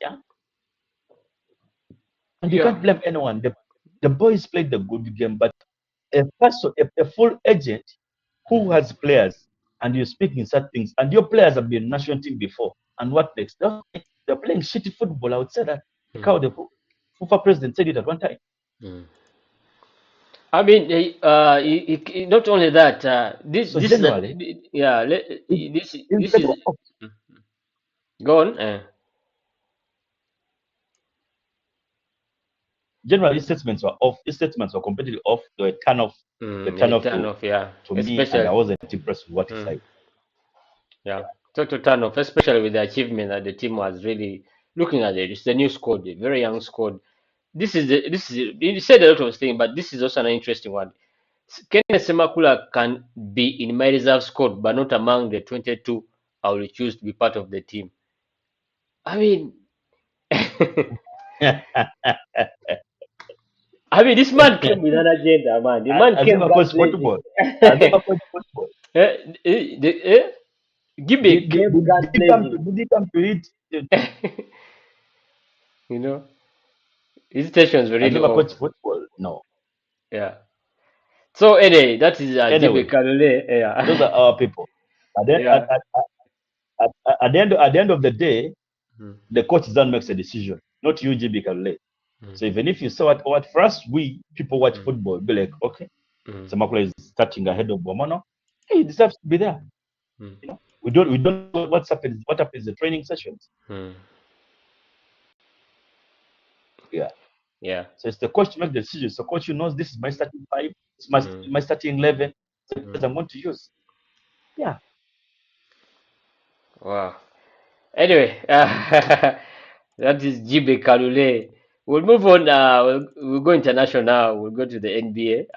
Yeah. And you Yeah. can't blame anyone. The boys played the good game, but a person, a full agent who has players and you speak in such things, and your players have been national team before, and what next? They're playing shitty football. I would say that. Mm. How the FIFA president said it at one time. Mm. I mean, not only that. So This is a, generally, yeah. it, This instead is of go on. generally these statements were off. These statements were completely off. They were turn off. They turn Yeah, off turn off. Yeah, to me, and I especially. wasn't impressed with what he Mm. said. Yeah, total turn off, especially with the achievement that the team was really looking at it. It's the new squad, a very young squad. You said a lot of things, but this is also an interesting one. Kenneth Semakula can be in my reserve squad, but not among the 22 I will choose to be part of the team. I mean, this man came with an agenda, man. The man I've came never God coached blazing. football. I've never coached football. Gibby came God blazing. Did he come to it? You know, his stations were I've really never off. coached football. No. Yeah. So anyway, that is Gibby Anyway, Kalule. those are Yeah. our people. At the, Yeah. at the end of the day, Mm. the coach then makes a decision. not you, Gibby, kalule. Mm. So even if you saw what for us, we people watch Mm. football, be like, okay, Mm. Semakula is starting ahead of Bomono. Hey, he deserves to be there. Mm. You know, we don't know what happens in the training sessions. Mm. Yeah. Yeah. So it's the coach to make the decision. So coach who knows this is my starting five, it's my Mm. my starting 11, Mm. that I'm going to use. Yeah. Wow. Anyway, that is GB Kalule. We'll move on. We'll go international now. We'll go to the NBA.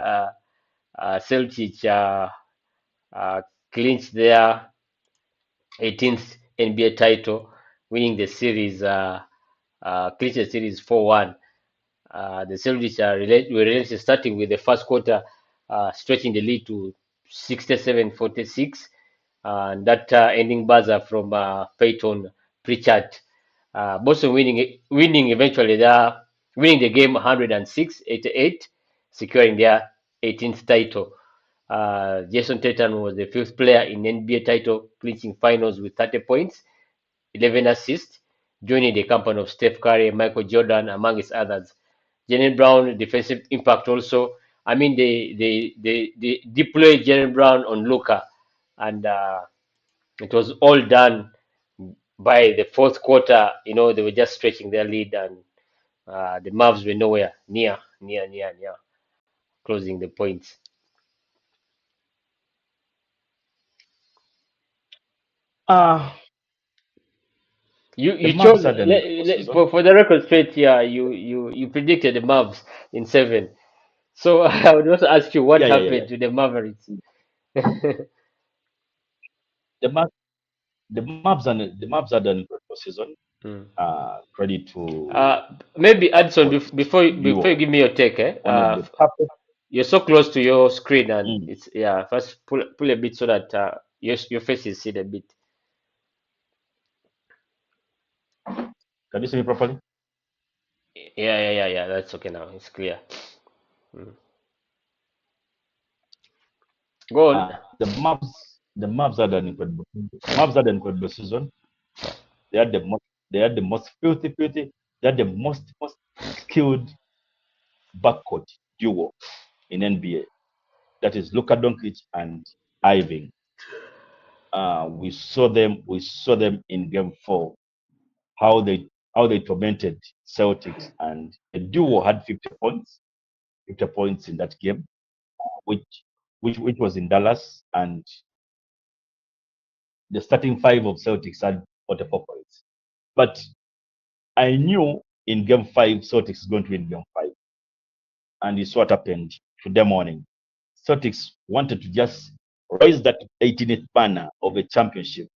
Celtics uh, clinched their 18th NBA title, winning the series. Clinched the series 4-1. The Celtics were relentless, starting with the first quarter, stretching the lead to 67-46, and that ending buzzer from Peyton Pritchard. Boston winning eventually. Winning the game 106-88, securing their 18th title. Jason Tatum was the fifth player in NBA title clinching finals with 30 points, 11 assists, joining the company of Steph Curry and Michael Jordan, among its others. Jalen Brown defensive impact also. I mean, they deployed Jalen Brown on Luka, and it was all done by the fourth quarter. You know, they were just stretching their lead, and the Mavs were nowhere near closing the points. Uh You the you chose Mavs had an incredible season. for the record straight here. You predicted the Mavs in 7. So I would also ask you what Yeah. happened to the Mavericks. The Mavs, the Mavs had an incredible season. Mm. Credit to Uh, Maybe Addison, coach before you Duo, give me your take, one of the perfect. you're so close to your screen, and Mm. it's yeah. First, pull a bit so that your face is seen a bit. Can you see me properly? Yeah. That's okay now. It's clear. Mm. Go on. The Mavs had an incredible season. They had the most filthy. They had the most skilled backcourt duo in NBA. That is Luka Doncic and Irving. We saw them in game 4, how they tormented Celtics, and the duo had 50 points in that game, which which was in Dallas, and the starting five of Celtics had 44 points. But I knew in game 5 Celtics is going to win game 5, and it's what happened today morning. Celtics wanted to just raise that 18th banner of a championship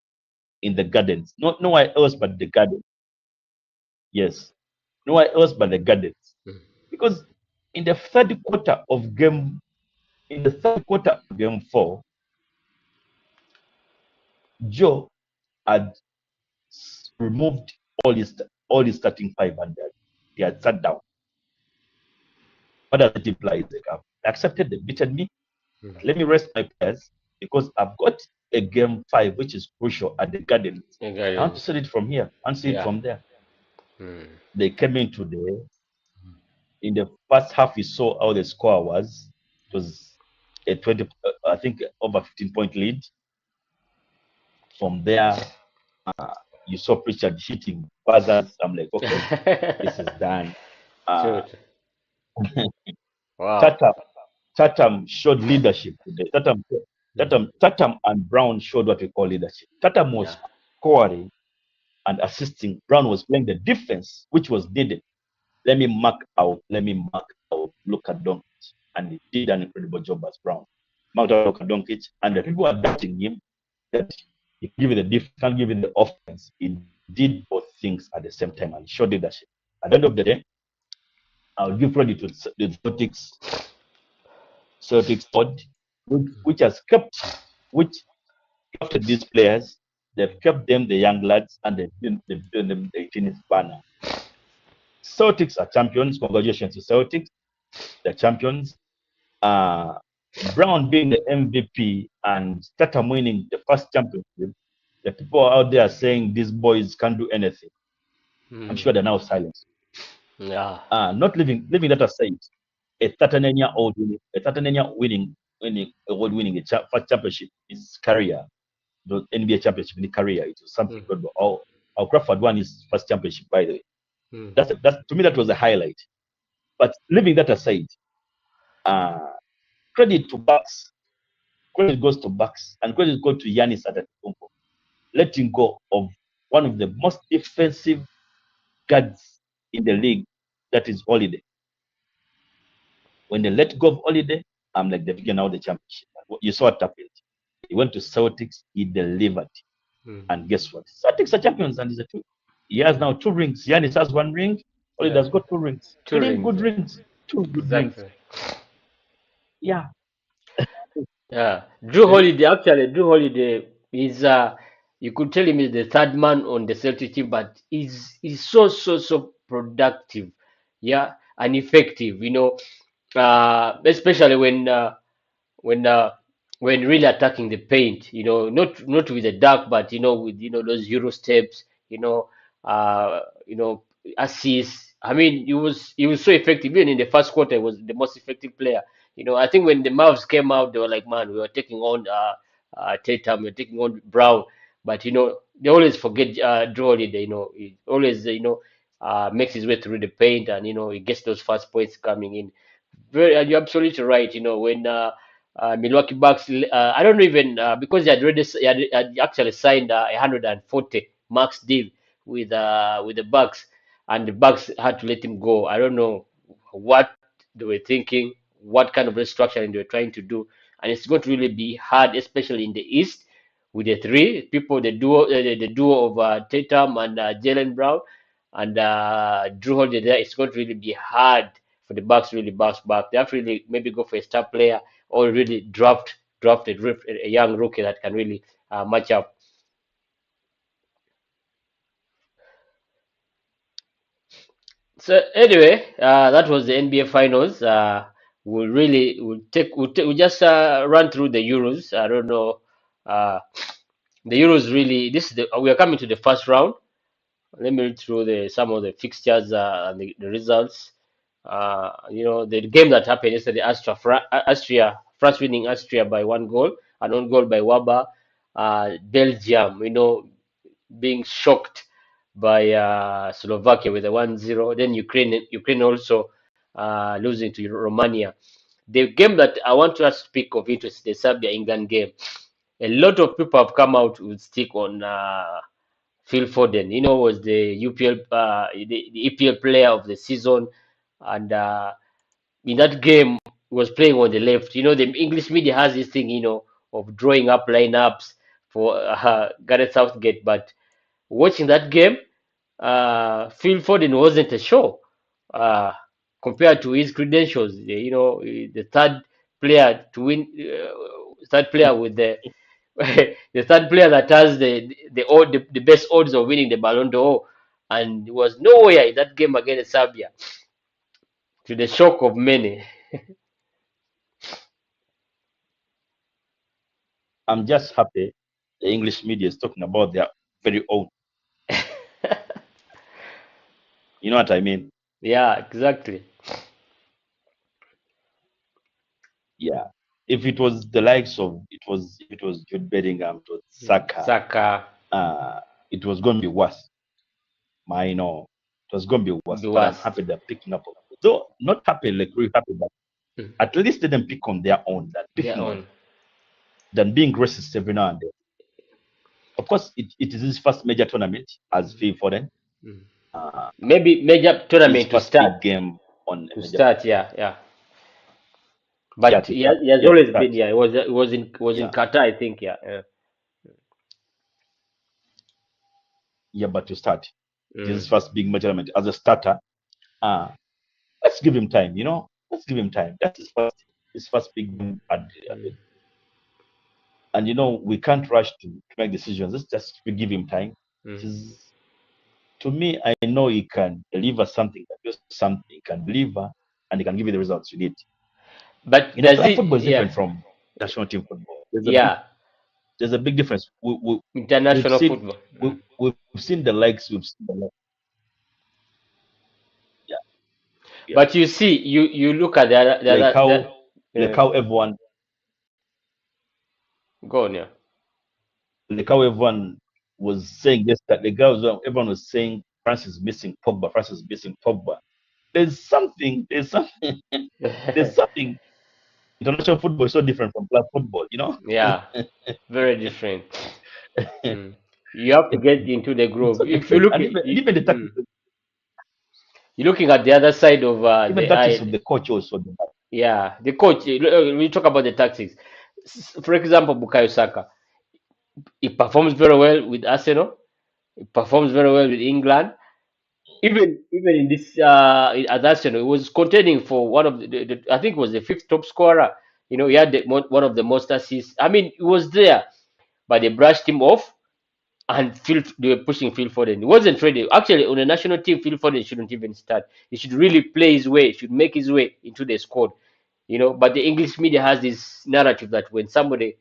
in the Gardens. Not nowhere else but the Garden. Yes, nowhere else but the Gardens. Mm. Because in the third quarter of game 4, Joe had removed all his starting five, and they had sat down. What does it imply? Like, I've accepted they beaten me. Mm. Let me rest my players because I've got a game 5 which is crucial at the Gardens. The I want to Guardians. see it from here and see it Yeah. from there. Mm. They came in today. In the first half, we saw how the score was. It was a 20, I think, over 15-point lead. From there, you saw Pritchard hitting buzzers. I'm like, okay, this is done. Uh, True. Wow. Tatum, Tatum showed leadership today. Mm. Tatum and Brown showed what we call leadership. Tatum Yeah. was scoring and assisting. Brown was playing the defense, which was needed. Let me mark out Luka Doncic, and he did an incredible job as Brown. Marked out Luka Doncic, and the people are doubting him that he can give you the defense, can't give you the offense. He did both things at the same time and showed leadership. At the end of the day, I'll give credit to the Celtics board, which has which drafted these players. They've kept them, the young lads, and they've given them the 18th banner. Celtics are champions. Congratulations to Celtics, the champions. Uh, Brown being the MVP and Tatum winning the first championship, the people out there saying these boys can't do anything. I'm Mm. sure they're now silent. Yeah. Not leaving that aside, a 39-year-old winning award-winning first championship in his career, the NBA championship in his career, it was something Mm, good. Our Crawford won his first championship, by the way. mm, To me, that was a highlight. But leaving that aside, uh, credit to Bucks. Credit goes to Bucks, and credit goes to Giannis Antetokounmpo, letting go of one of the most defensive guards in the league, that is Holiday. When they let go of Holiday, I'm like, they've figured out the championship. You saw what happened. He went to Celtics, he delivered. mm, And guess what? Celtics are champions, and he's a two. He has mm. now 2 rings. Giannis has 1 ring. Holiday Yeah. has got 2 rings. Two Three rings. good Yeah. rings. 2 good rings. Exactly. Yeah. Yeah. Drew Then Holiday, actually, Drew Holiday is you could tell him he's the third man on the Celtic team, but he's so productive, yeah, and effective. Especially when uh, when really attacking the paint, not with the dark, but with those Euro steps, assists. I mean, he was so effective. Even in the first quarter, he was the most effective player. I think when the Mavs came out, they were like, man, we were taking on Tatum, we were taking on Brown, but they always forget Drew Holiday. He always makes his way through the paint, and he gets those fast points coming in. You're absolutely right. When Milwaukee Bucks, I don't know even because he had actually signed a 140 max deal with the Bucks, and the Bucks had to let him go. I don't know what they were thinking, what kind of restructuring they were trying to do, and it's going to really be hard, especially in the East with the three people, the duo of Tatum and Jalen Brown and Drew Holiday. There, it's going to really be hard for the Bucks to really bounce back. They have to really maybe go for a star player or really draft a young rookie that can really match up. So anyway, that was the NBA Finals. We'll just run through the Euros. I don't know. Uh, the Euros really. We are coming to the first round. Let me read through some of the fixtures and the results. The game that happened yesterday, Austria, France winning Austria by 1 goal, an own goal by Waba. Belgium, being shocked by Slovakia with a 1-0. Then Ukraine also losing to Romania. The game that I want to speak of it is the Serbia England game. A lot of people have come out with stick on Phil Foden, was the UPL, the EPL player of the season, and in that game was playing on the left. The English media has this thing, of drawing up lineups for Gareth Southgate, but watching that game, Phil Foden wasn't a show uh, compared to his credentials. The third player to win, third player with the the third player that has the best odds of winning the Ballon d'Or, and was nowhere in that game against Serbia, to the shock of many. I'm just happy the English media is talking about their very own. You know what I mean? Yeah, exactly. Yeah. If it was the likes of if it was Jude Bellingham, it was Saka, Saka uh, it was going to be worse. I know it was going to be the worse, but I'm worst. happy they're picking up. Though not happy, like really happy, but Mm, at least let them pick on their own their own. than being racist every now and then. Of course, it is his first major tournament as Mm, Phil Foden. mm. Uh, Maybe major his tournament to first big start. game on a To major start, tournament. yeah, yeah. Yeah, But to start. he has Yeah, to always been, start. yeah. It was in Yeah, Qatar, I think, yeah. Yeah. yeah, but to start. It is Mm, his first big major tournament as a starter. Uh, let's give him time. Let's give him time. That's his first big game. mm, And we can't rush to make decisions. Let's just give him time. mm. It is to me. I know he can deliver something. Something he can deliver, and he can give you the results you need. But does Club it? football is Yeah, different from national team football. yeah. There's a big difference. We've International seen football. we've seen the likes. We've seen the likes. Yeah. But you see, you look at Like like uh, how everyone go on, yeah. like how everyone was saying this that the girls everyone was saying France is missing Pogba, France is missing Pogba. There's something there's something international football is so different from club football, you know? Yeah, very different. Mm. You have to get into the It's groove. so If you different. look, And even the tactics you're looking at the other side of even the tactics aisle. of the coach also. Yeah, the coach. We talk about the tactics. For example, Bukayo Saka, he performs very well with Arsenal. He performs very well with England. Even in this at Arsenal, he was contending for one of I think it was the fifth top scorer. You know, he had one of the most assists. I mean, he was there, but they brushed him off and they were pushing Phil Foden. He wasn't ready. Actually, on the national team, Phil Foden shouldn't even start. He should really play his way. Should make his way into the squad. You know, but the English media has this narrative that when somebody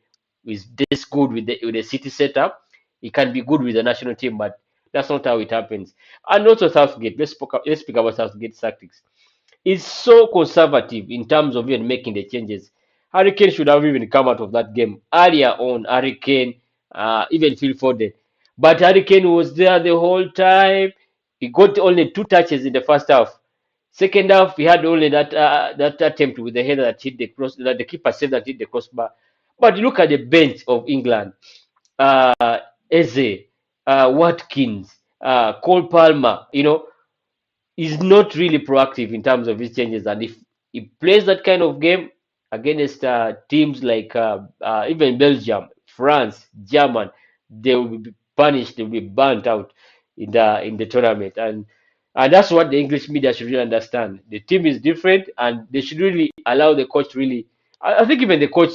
is this good with the city setup, he can be good with the national team, but that's not how it happens. And also Southgate. Let's speak about Southgate tactics is so conservative in terms of even making the changes. Hurricane should have even come out of that game earlier on. Hurricane, even Phil Foden, but Hurricane was there the whole time. He got only 2 touches in the first half. Second half, he had only that attempt with the header that hit the cross, that the keeper saved that hit the crossbar. But look at the bench of England: Eze, Watkins, Cole Palmer. You know, is not really proactive in terms of his changes. And if he plays that kind of game against teams like even Belgium, France, German, they will be punished. They will be burnt out in the tournament. And that's what the English media should really understand. The team is different, and they should really allow the coach to really. I think even the coach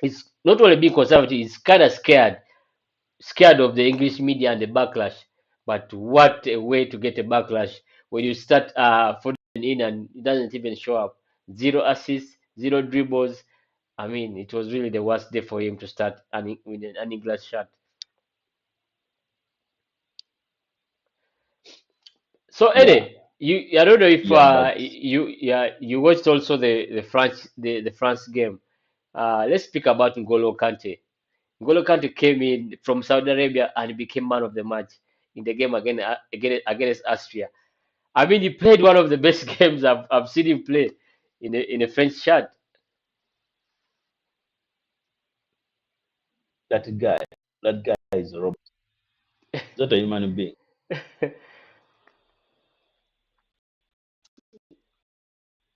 is not only being conservative; he's kind of scared of the English media and the backlash. But what a way to get a backlash when you start Foden in and it doesn't even show up. Zero assists, zero dribbles. I mean, it was really the worst day for him to start with an English shot. So Yeah, Eddie, you I don't know if yeah, but you watched also the France game. Let's speak about N'Golo Kante. N'Golo Kante came in from Saudi Arabia and became man of the match in the game against Austria. I mean, he played one of the best games I've seen him play in a French shirt. that guy, that guy is a robot. He's not a human being.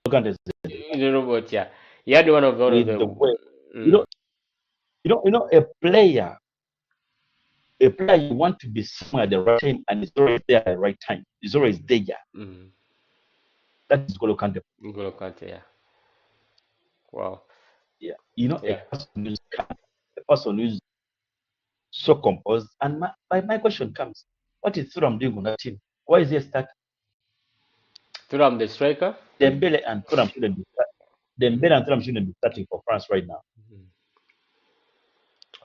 Look at this You know what? Yeah, he had one of with the. the way you know, Mm, a player you want to be somewhere at the right time and it's always there at the right time. It's always there. mm, That is Golo Kante. N'Golo Kante. Yeah. Wow. Yeah. A Yeah. person who's calm, a person who's so composed. And my question comes, what is Thuram doing on that team? Why is he a starter? Thuram, the striker. Dembele and Thuram shouldn't be Mm, Dembele and Thuram shouldn't be starting for France right now. mm.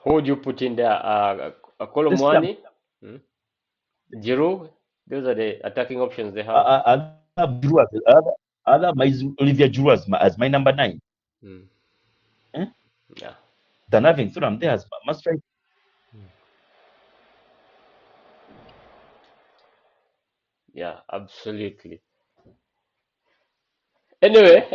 Who would you put in there? This time, Kolomwani, mm, Giroud. Those are the attacking options they have. I have Giroud I have Olivier Giroud as my number 9. Mm, Eh? yeah. Than having Thuram there as my strike. Yeah. Absolutely. Anyway,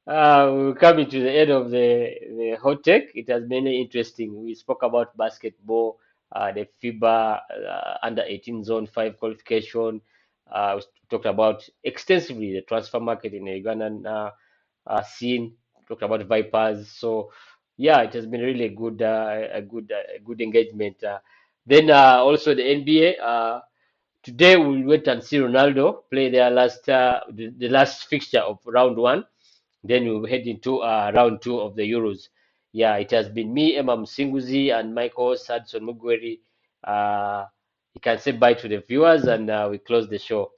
we're coming to the end of the hot take. It has been interesting. We spoke about basketball, the FIBA under 18 zone 5 qualification. We talked about extensively the transfer market in the Ugandan scene. Talked about Vipers. So yeah, it has been really a good engagement. Also the NBA. Today we'll wait and see Ronaldo play their the last fixture of round one. Then we'll head into round two of the Euros. Yeah, it has been me, Emma Musinguzi, and my co-host Hudson Mugweri. You can say bye to the viewers, and we close the show.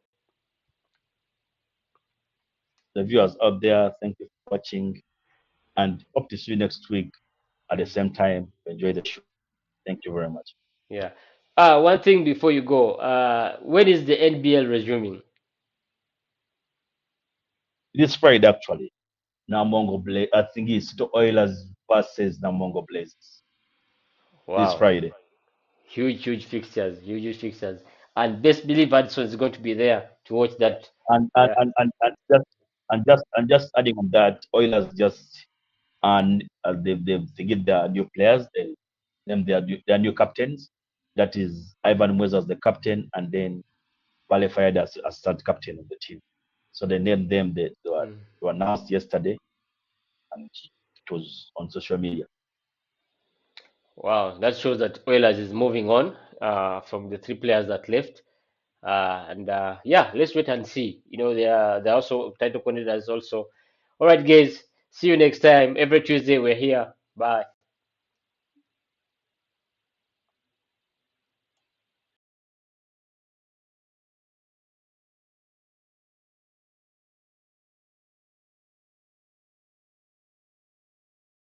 The viewers out there, thank you for watching and hope to see you next week at the same time. Enjoy the show. Thank you very much. Yeah. One thing before you go. When is the NBL resuming? This Friday actually. Namongo Blaze. I think it's the Oilers versus Namongo Blazers this Wow, Friday. huge fixtures, huge fixtures, and best believe Addison is going to be there to watch Yeah. that. And and, Yeah. and, and, and just and just adding on that, Oilers just and they get their new players, they name their new captains. That is Ivan Mweza as the captain, and then Vale Fired as assistant captain of the team. So they named them. Mm. They were announced yesterday, and it was on social media. Wow, that shows that Oilers is moving on from the three players that left. And yeah, let's wait and see. You know, they're also title contenders also. All right, guys. See you next time. Every Tuesday we're here. Bye.